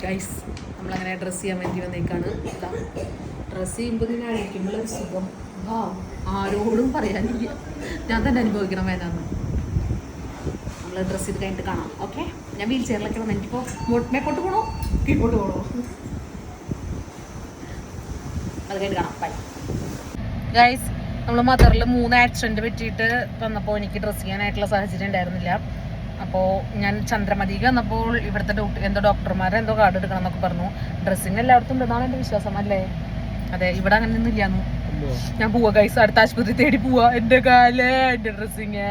Guys നമ്മളങ്ങനെ dress ചെയ്യാൻ വേണ്ടി വന്നേക്കാണ്. ഡ്രസ്സ് ചെയ്യുമ്പോൾ അഴിക്കുമ്പോഴൊരു സുഖം ആരോടും പറയാനില്ല, ഞാൻ തന്നെ അനുഭവിക്കണം വേണമെന്ന്. നമ്മൾ ഡ്രസ്സ് ചെയ്ത് കഴിഞ്ഞിട്ട് കാണാം. ഓക്കെ, ഞാൻ വീൽ ചെയറിലൊക്കെ വന്നു. എനിക്കിപ്പോൾ മേപ്പോട്ട് പോകണോ കീഴ്പോട്ട് പോകണോ അത് കഴിഞ്ഞിട്ട് കാണാം. Bye guys. നമ്മൾ മദറിൽ 3 ആക്സിഡൻറ്റ് പറ്റിയിട്ട് വന്നപ്പോൾ എനിക്ക് ഡ്രസ്സ് ചെയ്യാനായിട്ടുള്ള സാഹചര്യം ഉണ്ടായിരുന്നില്ല. അപ്പോൾ ഞാൻ ചന്ദ്രമതിക്ക് വന്നപ്പോൾ ഇവിടുത്തെ ഡോക്ടർമാരെന്തോ കാർഡ് എടുക്കണം എന്നൊക്കെ പറഞ്ഞു. ഡ്രസ്സിങ് എല്ലായിടത്തും ഉണ്ടെന്നാണ് എൻ്റെ വിശ്വാസം, അല്ലേ? അതെ, ഇവിടെ അങ്ങനെ ഒന്നും ഇല്ലാന്ന്. ഞാൻ പോവാ ഗൈസ്, അടുത്ത ആശുപത്രി തേടി പോവാ. എൻ്റെ കാലേ, എൻ്റെ ഡ്രസ്സിങ്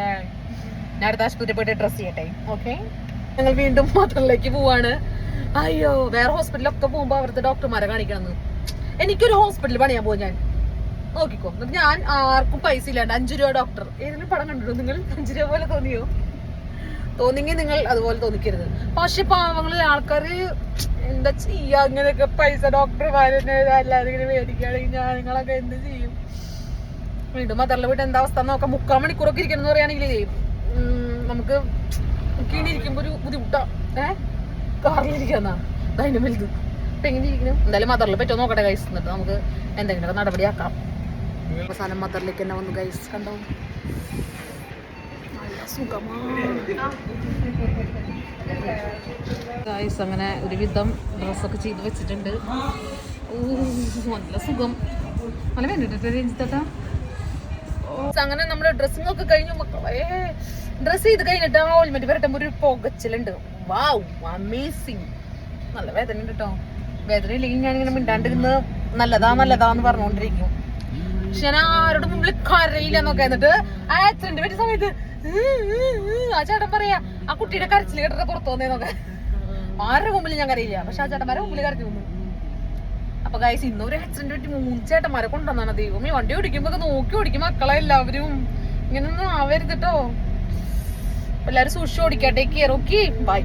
ഞാൻ അടുത്ത ആശുപത്രി പോയിട്ട് ഡ്രസ്സ് ചെയ്യട്ടെ. ഓക്കെ, ഞങ്ങൾ വീണ്ടും മദറിലേക്ക് പോവാണ്. അയ്യോ, വേറെ ഹോസ്പിറ്റലൊക്കെ പോകുമ്പോൾ അവിടുത്തെ ഡോക്ടർമാരെ കാണിക്കണം. എനിക്കൊരു ഹോസ്പിറ്റലിൽ പണിയാൻ പോകും ഞാൻ, നോക്കിക്കോ. എന്നിട്ട് ഞാൻ ആർക്കും പൈസ ഇല്ലാണ്ട് 5 രൂപ ഡോക്ടർ. ഏതെങ്കിലും പടം കണ്ടിട്ടോ നിങ്ങൾ? 5 രൂപ പോലെ തോന്നിയോ? തോന്നിയെങ്കിൽ നിങ്ങൾ അതുപോലെ തോന്നിക്കരുത്. പക്ഷെ പാവങ്ങളിൽ ആൾക്കാർ എന്താ ചെയ്യാ, ഇങ്ങനെയൊക്കെ പൈസ ഡോക്ടർമാരെന്നെ അല്ലാതെ ഇങ്ങനെ മേടിക്കുകയാണെങ്കിൽ ഞാൻ നിങ്ങളൊക്കെ എന്ത് ചെയ്യും? വീണ്ടും മദറിൽ വീട്ട് എന്താ അവസ്ഥ നോക്കാം. 3/4 മണിക്കൂറൊക്കെ ഇരിക്കണം എന്ന് പറയുകയാണെങ്കിൽ നമുക്ക് ഇരിക്കുമ്പോ ഒരു ബുദ്ധിമുട്ടാ. കാറിലിരിക്കാന്നാ അതിന് വലുത്. ഇപ്പൊ എങ്ങനെ ഇരിക്കണം? എന്തായാലും മദറിൽ പറ്റുമോ നോക്കട്ടെ ഗൈസ്, എന്നിട്ട് നമുക്ക് എന്തെങ്കിലുമൊക്കെ നടപടിയാക്കാം. അവസാനം മദറിലേക്ക് തന്നെ വന്നു ഗൈസ്. കണ്ടോ, ഗൈസ് അങ്ങനെ ഒരുവിധം ഡ്രസ്സൊക്കെ ചെയ്ത് വെച്ചിട്ടുണ്ട്. നല്ല സുഖം, നല്ല വേണ്ടിട്ടാ. അങ്ങനെ നമ്മുടെ ഡ്രസ്സിംഗ് ഒക്കെ കഴിഞ്ഞു മക്കളെ. ഡ്രസ് ചെയ്ത് കഴിഞ്ഞിട്ട് ഓൾമെന്റ് വരട്ടുമ്പോ ഒരു പുകച്ചിലുണ്ട്. വാവ്, അമേസിങ്. നല്ല വേദന ഉണ്ട് കേട്ടോ. വേദന ഇല്ലെങ്കിൽ ഞാനിങ്ങനെ മിണ്ടാണ്ടിരുന്ന് നല്ലതാന്ന് പറഞ്ഞുകൊണ്ടിരിക്കും. പക്ഷെ ഞാൻ ആരോടും മുമ്പിൽ കരയില്ല എന്നൊക്കെ. എന്നിട്ട് ആക്സിഡന്റ് പറ്റിയ സമയത്ത് ആ ചേട്ടൻ പറയാ, ആ കുട്ടിയുടെ കരച്ചിൽ കേട്ടിട്ട് പുറത്തു വന്നേന്നൊക്കെ. ആരുടെ മുമ്പിൽ ഞാൻ കരയില്ല, പക്ഷെ ആ ചേട്ടന്മാരെ മുമ്പിൽ കരഞ്ഞു വന്നു. അപ്പൊ ഗൈസ്, ഇന്നൊരു ആക്സിഡന്റ് പറ്റി 3 ചേട്ടന്മാരെ കൊണ്ടുവന്നാണ്. ദൈവമേ, വണ്ടി ഓടിക്കുമ്പോ നോക്കി ഓടിക്കും മക്കളെ. എല്ലാവരും ഇങ്ങനൊന്നും ആവരുത് കേട്ടോ. എല്ലാരും സൂക്ഷിച്ച് ഓടിക്കാം. Take care. Okay, by.